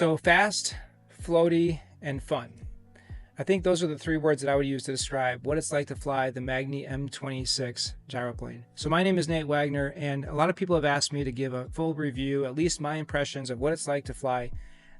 So fast, floaty, and fun. I think those are the three words that I would use to describe what it's like to fly the Magni M26 gyroplane. So my name is Nate Wagner, and a lot of people have asked me to give a full review, at least my impressions of what it's like to fly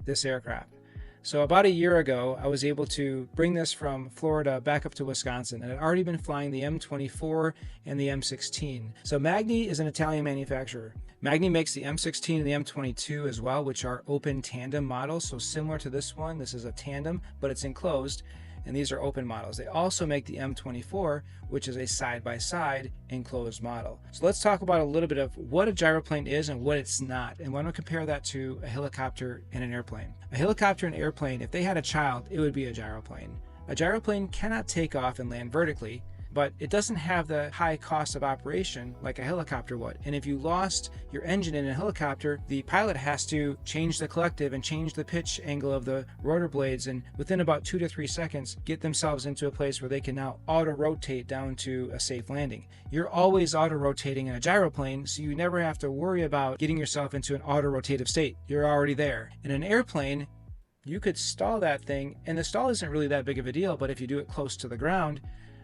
this aircraft. So about a year ago, I was able to bring this from Florida back up to Wisconsin, and I'd already been flying the M24 and the M16. So Magni is an Italian manufacturer. Magni makes the M16 and the M22 as well, which are open tandem models. So similar to this one, this is a tandem, but it's enclosed, and these are open models. They also make the M24, which is a side-by-side enclosed model. So let's talk about a little bit of what a gyroplane is and what it's not, and why don't we compare that to a helicopter and an airplane. A helicopter and airplane, if they had a child, it would be a gyroplane. A gyroplane cannot take off and land vertically, but it doesn't have the high cost of operation like a helicopter would. And if you lost your engine in a helicopter, the pilot has to change the collective and change the pitch angle of the rotor blades, and within about 2 to 3 seconds get themselves into a place where they can now auto-rotate down to a safe landing. You're always auto-rotating in a gyroplane, so you never have to worry about getting yourself into an auto-rotative state. You're already there. In an airplane, you could stall that thing, and the stall isn't really that big of a deal, but if you do it close to the ground,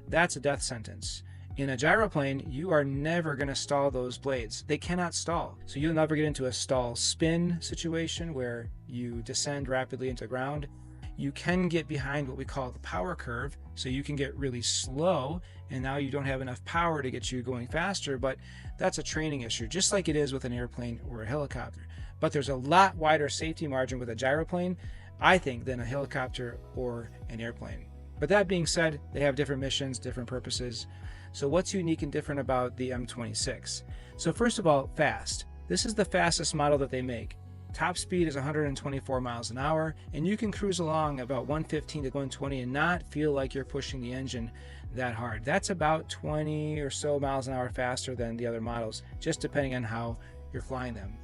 that's a death sentence. In a gyroplane, you are never going to stall those blades. They cannot stall. So you'll never get into a stall spin situation where you descend rapidly into ground. You can get behind what we call the power curve, so you can get really slow, and now you don't have enough power to get you going faster, but that's a training issue, just like it is with an airplane or a helicopter. But there's a lot wider safety margin with a gyroplane, I think, than a helicopter or an airplane. But that being said, they have different missions, different purposes. So what's unique and different about the M26? So first of all, fast. This is the fastest model that they make. Top speed is 124 miles an hour, and you can cruise along about 115 to 120 and not feel like you're pushing the engine that hard. That's about 20 or so miles an hour faster than the other models, just depending on how you're flying them.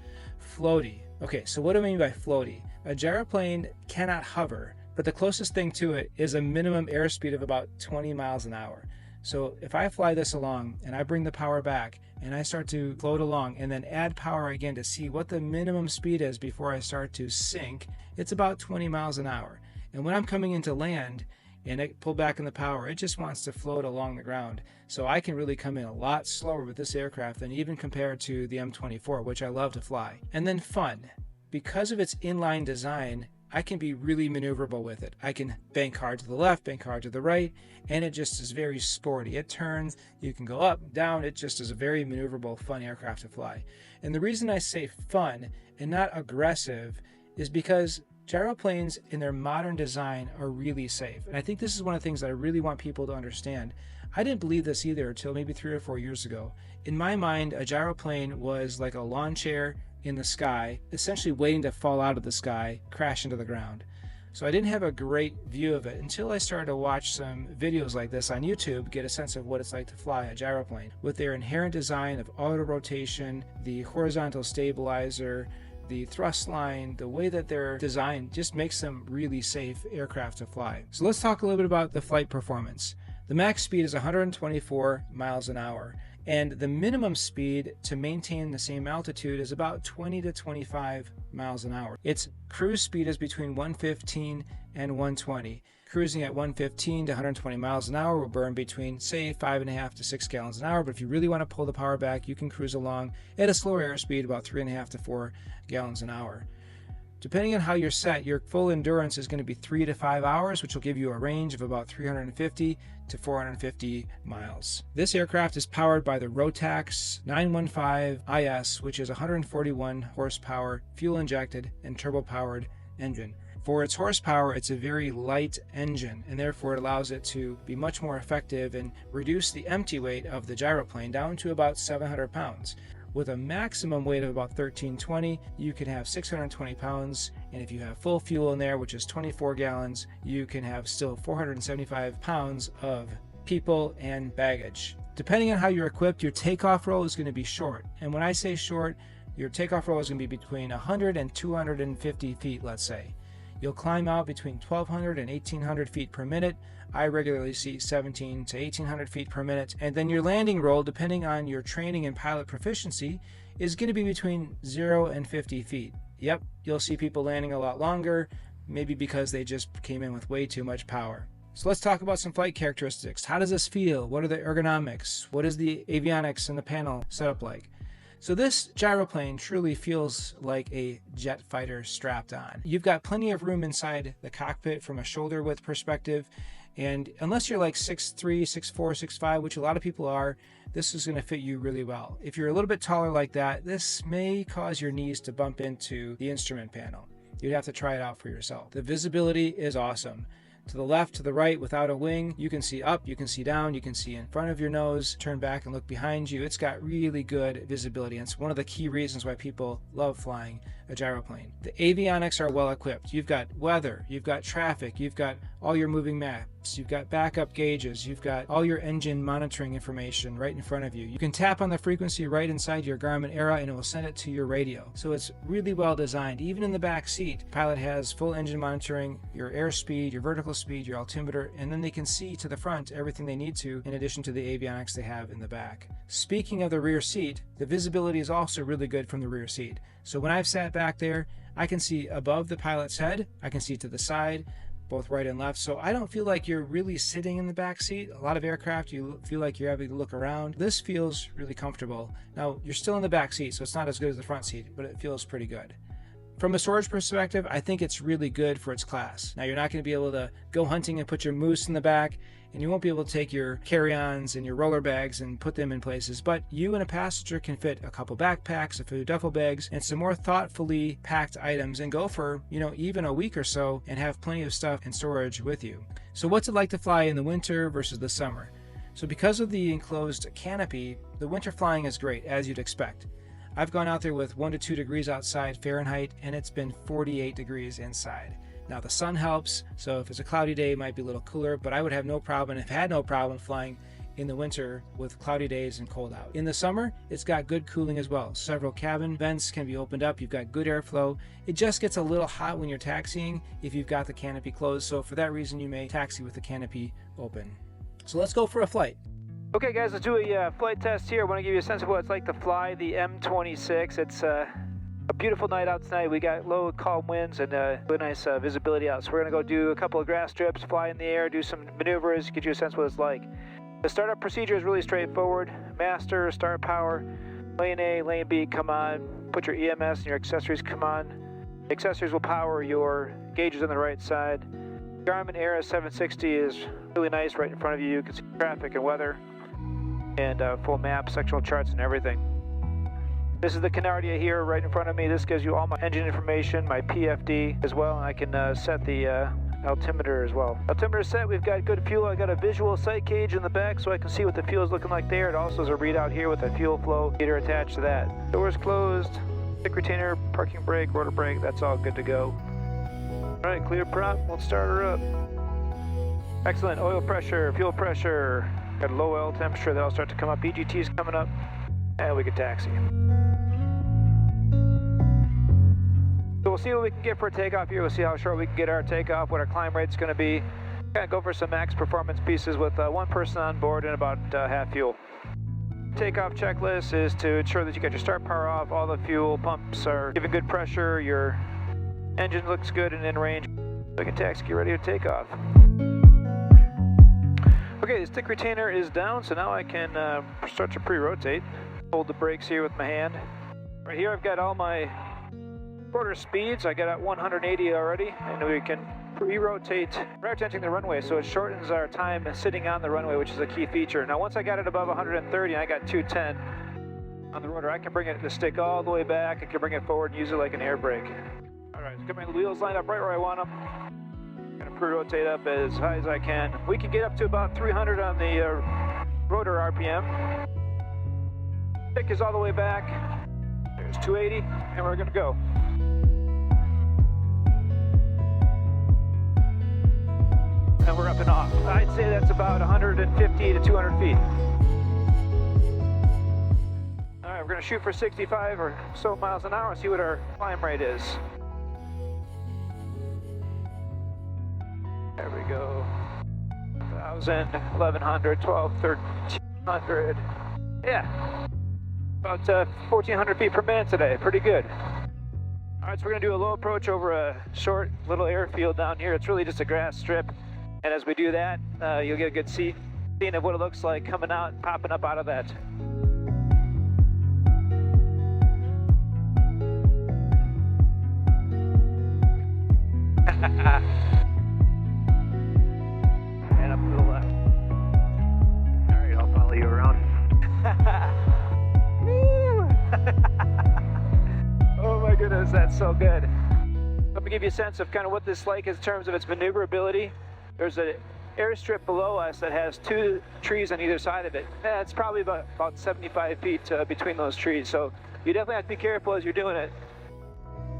Floaty. Okay, so what do I mean by floaty? A gyroplane cannot hover, but the closest thing to it is a minimum airspeed of about 20 miles an hour. So if I fly this along and I bring the power back and I start to float along and then add power again to see what the minimum speed is before I start to sink, it's about 20 miles an hour. And when I'm coming into land and I pull back in the power, it just wants to float along the ground. So I can really come in a lot slower with this aircraft than even compared to the M24, which I love to fly. And then fun. Because of its inline design, I can be really maneuverable with it. I can bank hard to the left, bank hard to the right, and it just is very sporty. It turns, you can go up, down, it just is a very maneuverable, fun aircraft to fly. And the reason I say fun and not aggressive is because gyroplanes in their modern design are really safe. And I think this is one of the things that I really want people to understand. I didn't believe this either until maybe 3 or 4 years ago. In my mind, a gyroplane was like a lawn chair in the sky, essentially waiting to fall out of the sky, crash into the ground. So I didn't have a great view of it until I started to watch some videos like this on YouTube, get a sense of what it's like to fly a gyroplane. With their inherent design of auto rotation, the horizontal stabilizer, the thrust line, the way that they're designed just makes them really safe aircraft to fly. So let's talk a little bit about the flight performance. The max speed is 124 miles an hour. And the minimum speed to maintain the same altitude is about 20 to 25 miles an hour. Its cruise speed is between 115 and 120. Cruising at 115 to 120 miles an hour will burn between, say, 5.5 to 6 gallons an hour. But if you really want to pull the power back, you can cruise along at a slower airspeed, about 3.5 to 4 gallons an hour. Depending on how you're set, your full endurance is going to be 3 to 5 hours, which will give you a range of about 350 to 450 miles. This aircraft is powered by the Rotax 915 IS, which is a 141 horsepower, fuel-injected and turbo-powered engine. For its horsepower, it's a very light engine, and therefore it allows it to be much more effective and reduce the empty weight of the gyroplane down to about 700 pounds. With a maximum weight of about 1320, you can have 620 pounds, and if you have full fuel in there, which is 24 gallons, you can have still 475 pounds of people and baggage. Depending on how you're equipped, your takeoff roll is going to be short. And when I say short, your takeoff roll is going to be between 100 and 250 feet, let's say. You'll climb out between 1,200 and 1,800 feet per minute. I regularly see 1,700 to 1,800 feet per minute. And then your landing roll, depending on your training and pilot proficiency, is going to be between 0 and 50 feet. Yep, you'll see people landing a lot longer, maybe because they just came in with way too much power. So let's talk about some flight characteristics. How does this feel? What are the ergonomics? What is the avionics and the panel setup like? So this gyroplane truly feels like a jet fighter strapped on. You've got plenty of room inside the cockpit from a shoulder width perspective. And unless you're like 6'3", 6'4", 6'5", which a lot of people are, this is going to fit you really well. If you're a little bit taller like that, this may cause your knees to bump into the instrument panel. You'd have to try it out for yourself. The visibility is awesome. To the left, to the right, without a wing, you can see up, you can see down, you can see in front of your nose, turn back and look behind you. It's got really good visibility, and it's one of the key reasons why people love flying a gyroplane. The avionics are well equipped. You've got weather, you've got traffic, you've got all your moving maps, you've got backup gauges, you've got all your engine monitoring information right in front of you. You can tap on the frequency right inside your Garmin Era and it will send it to your radio. So it's really well designed. Even in the back seat, the pilot has full engine monitoring, your airspeed, your vertical speed, your altimeter, and then they can see to the front everything they need to in addition to the avionics they have in the back. Speaking of the rear seat, the visibility is also really good from the rear seat. So when I've sat back there, I can see above the pilot's head, I can see to the side, both right and left. So I don't feel like you're really sitting in the back seat. A lot of aircraft, you feel like you're having to look around. This feels really comfortable. Now, you're still in the back seat, so it's not as good as the front seat, but it feels pretty good. From a storage perspective, I think it's really good for its class. Now, you're not going to be able to go hunting and put your moose in the back, and you won't be able to take your carry-ons and your roller bags and put them in places, but you and a passenger can fit a couple backpacks, a few duffel bags, and some more thoughtfully packed items and go for, even a week or so and have plenty of stuff in storage with you. So what's it like to fly in the winter versus the summer? So because of the enclosed canopy, the winter flying is great, as you'd expect. I've gone out there with 1 to 2 degrees outside Fahrenheit, and it's been 48 degrees inside. Now the sun helps, so if it's a cloudy day, it might be a little cooler, but I would have no problem, and have had no problem flying in the winter with cloudy days and cold out. In the summer, it's got good cooling as well. Several cabin vents can be opened up. You've got good airflow. It just gets a little hot when you're taxiing if you've got the canopy closed, so for that reason, you may taxi with the canopy open. So let's go for a flight. Okay guys, let's do a flight test here. I want to give you a sense of what it's like to fly the M26. It's a beautiful night out tonight. We got low calm winds and really nice visibility out. So we're going to go do a couple of grass strips, fly in the air, do some maneuvers, get you a sense of what it's like. The startup procedure is really straightforward. Master, start power, lane A, lane B, come on. Put your EMS and your accessories, come on. The accessories will power your gauges on the right side. Garmin Era 760 is really nice right in front of you. You can see traffic and weather, and full map, sectional charts, and everything. This is the Canardia here right in front of me. This gives you all my engine information, my PFD as well, and I can set the altimeter as well. Altimeter set, we've got good fuel. I got a visual sight gauge in the back so I can see what the fuel is looking like there. It also has a readout here with a fuel flow meter attached to that. Doors closed, stick retainer, parking brake, rotor brake, that's all good to go. All right, clear prop, let's start her up. Excellent, oil pressure, fuel pressure. Got a low oil temperature, that'll start to come up. EGT is coming up, and we can taxi. So we'll see what we can get for a takeoff here. We'll see how short we can get our takeoff, what our climb rate's going to be. Kind of go for some max performance pieces with one person on board and about half fuel. Takeoff checklist is to ensure that you got your start power off, all the fuel pumps are giving good pressure, your engine looks good and in range. We can taxi, get ready to take off. Okay, the stick retainer is down, so now I can start to pre-rotate. Hold the brakes here with my hand. Right here I've got all my rotor speeds. I got at 180 already, and we can pre-rotate prior to entering the runway, so it shortens our time sitting on the runway, which is a key feature. Now once I got it above 130 and I got 210 on the rotor, I can bring the stick all the way back. I can bring it forward and use it like an air brake. All right, get my wheels lined up right where I want them. Rotate up as high as I can. We can get up to about 300 on the rotor RPM. Stick is all the way back. There's 280, and we're gonna go. And we're up and off. I'd say that's about 150 to 200 feet. All right, we're gonna shoot for 65 or so miles an hour and see what our climb rate is. There we go. 1,000, 1,100, 12, 1,300. Yeah. About 1,400 feet per minute today. Pretty good. All right, so we're gonna do a low approach over a short little airfield down here. It's really just a grass strip. And as we do that, you'll get a good scene of what it looks like coming out and popping up out of that. And up to the left. All right, I'll follow you around. Oh my goodness, that's so good. Let me give you a sense of kind of what this is like in terms of its maneuverability. There's an airstrip below us that has 2 trees on either side of it. It's probably about 75 feet between those trees, so you definitely have to be careful as you're doing it.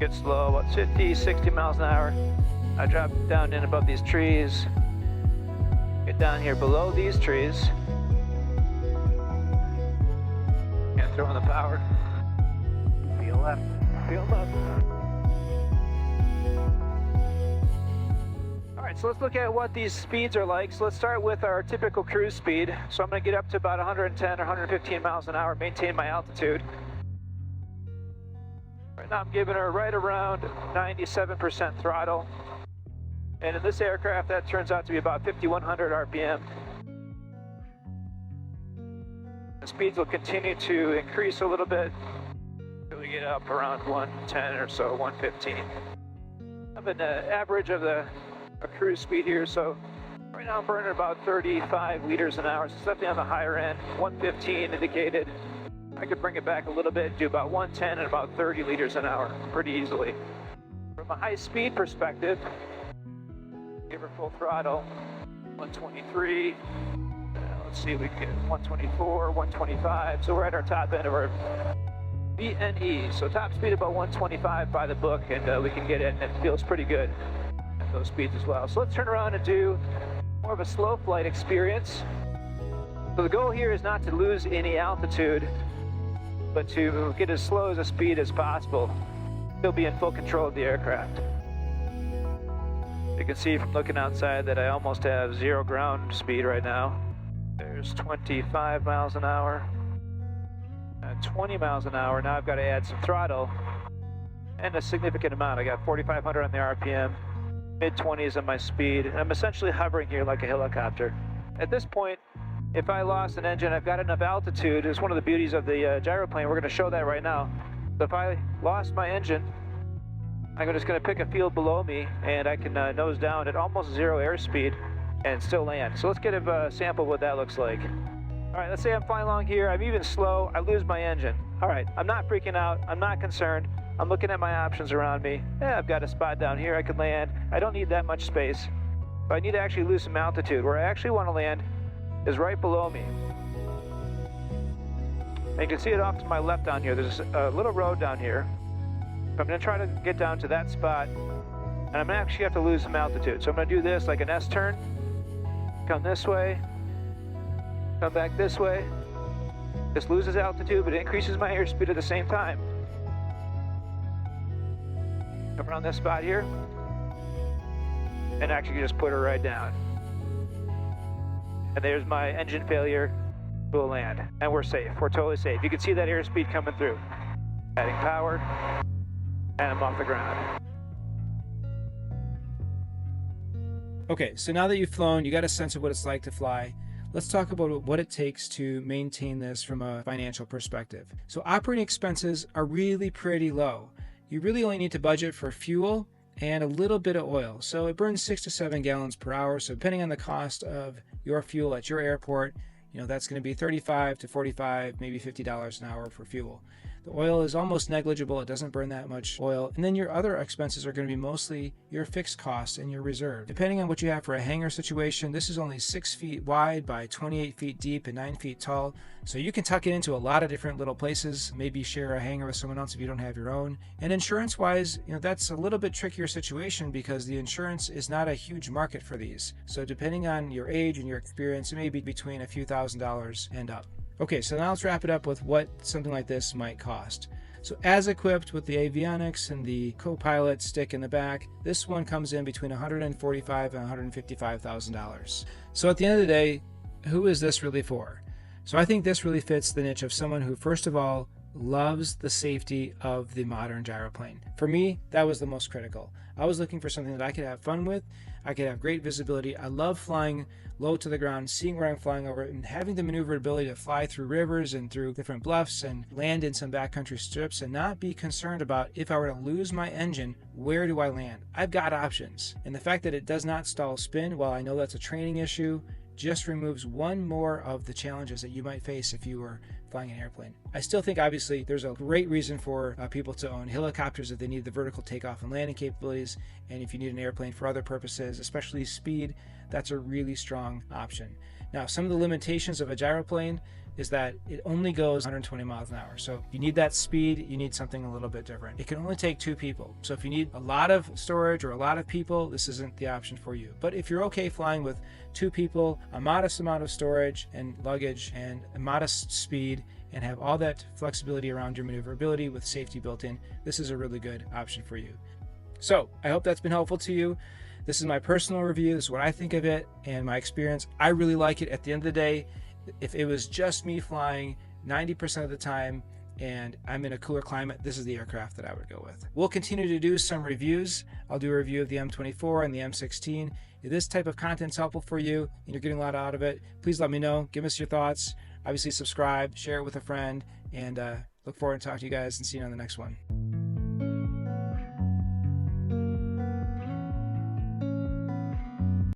Get slow, about 50, 60 miles an hour. I drop down in above these trees. Get down here below these trees. And throw in the power. Feel left, feel left. All right, so let's look at what these speeds are like. So let's start with our typical cruise speed. So I'm gonna get up to about 110 or 115 miles an hour, maintain my altitude. Right now I'm giving her right around 97% throttle. And in this aircraft, that turns out to be about 5,100 RPM. The speeds will continue to increase a little bit until we get up around 110 or so, 115. I'm at the average of a cruise speed here, so right now I'm burning about 35 liters an hour, so it's definitely on the higher end. 115 indicated. I could bring it back a little bit, do about 110 and about 30 liters an hour pretty easily. From a high speed perspective, give her full throttle, 123, let's see, we can get 124, 125, so we're at our top end of our VNE, so top speed about 125 by the book, and we can get it, and it feels pretty good at those speeds as well. So let's turn around and do more of a slow flight experience. So the goal here is not to lose any altitude, but to get as slow as a speed as possible, still be in full control of the aircraft. You can see from looking outside that I almost have 0 ground speed right now. There's 25 miles an hour, 20 miles an hour. Now I've got to add some throttle and a significant amount. I got 4,500 on the RPM, mid-20s on my speed, and I'm essentially hovering here like a helicopter. At this point, if I lost an engine, I've got enough altitude. It's one of the beauties of the gyroplane. We're going to show that right now. So if I lost my engine, I'm just going to pick a field below me, and I can nose down at almost 0 airspeed and still land. So let's get a sample of what that looks like. All right, let's say I'm flying along here. I'm even slow. I lose my engine. All right, I'm not freaking out. I'm not concerned. I'm looking at my options around me. Yeah, I've got a spot down here I could land. I don't need that much space. But I need to actually lose some altitude. Where I actually want to land is right below me. And you can see it off to my left down here. There's a little road down here. I'm going to try to get down to that spot, and I'm going to actually have to lose some altitude. So I'm going to do this like an S-turn, come this way, come back this way. This loses altitude, but it increases my airspeed at the same time. Come around this spot here, and actually just put her right down. And there's my engine failure. We'll land, and we're safe. We're totally safe. You can see that airspeed coming through. Adding power. And I'm off the ground. Okay, so now that you've flown, you got a sense of what it's like to fly. Let's talk about what it takes to maintain this from a financial perspective. So operating expenses are really pretty low. You really only need to budget for fuel and a little bit of oil. So it burns 6 to 7 gallons per hour. So depending on the cost of your fuel at your airport, that's going to be $35 to $45, maybe $50 an hour for fuel. The oil is almost negligible. It doesn't burn that much oil. And then your other expenses are going to be mostly your fixed costs and your reserve. Depending on what you have for a hangar situation, this is only 6 feet wide by 28 feet deep and 9 feet tall. So you can tuck it into a lot of different little places, maybe share a hangar with someone else if you don't have your own. And insurance-wise, that's a little bit trickier situation because the insurance is not a huge market for these. So depending on your age and your experience, it may be between a few $1,000s and up. Okay, so now let's wrap it up with what something like this might cost. So as equipped with the avionics and the co-pilot stick in the back, this one comes in between $145,000 and $155,000. So at the end of the day, who is this really for? So I think this really fits the niche of someone who, first of all, loves the safety of the modern gyroplane. For me, that was the most critical. I was looking for something that I could have fun with. I could have great visibility. I love flying low to the ground, seeing where I'm flying over, and having the maneuverability to fly through rivers and through different bluffs and land in some backcountry strips and not be concerned about, if I were to lose my engine, where do I land? I've got options. And the fact that it does not stall spin, while I know that's a training issue, just removes one more of the challenges that you might face if you were flying an airplane. I still think, obviously, there's a great reason for people to own helicopters if they need the vertical takeoff and landing capabilities, and if you need an airplane for other purposes, especially speed, that's a really strong option. Now, some of the limitations of a gyroplane is that it only goes 120 miles an hour. So if you need that speed, you need something a little bit different. It can only take 2 people. So if you need a lot of storage or a lot of people, this isn't the option for you. But if you're okay flying with 2 people, a modest amount of storage and luggage, and a modest speed, and have all that flexibility around your maneuverability with safety built in, this is a really good option for you. So I hope that's been helpful to you. This is my personal review. This is what I think of it and my experience. I really like it. At the end of the day, if it was just me flying 90% of the time and I'm in a cooler climate, this is the aircraft that I would go with. We'll continue to do some reviews. I'll do a review of the M24 and the M16. If this type of content's helpful for you and you're getting a lot out of it, please let me know. Give us your thoughts. Obviously, subscribe, share it with a friend, and look forward to talking to you guys and seeing you on the next one.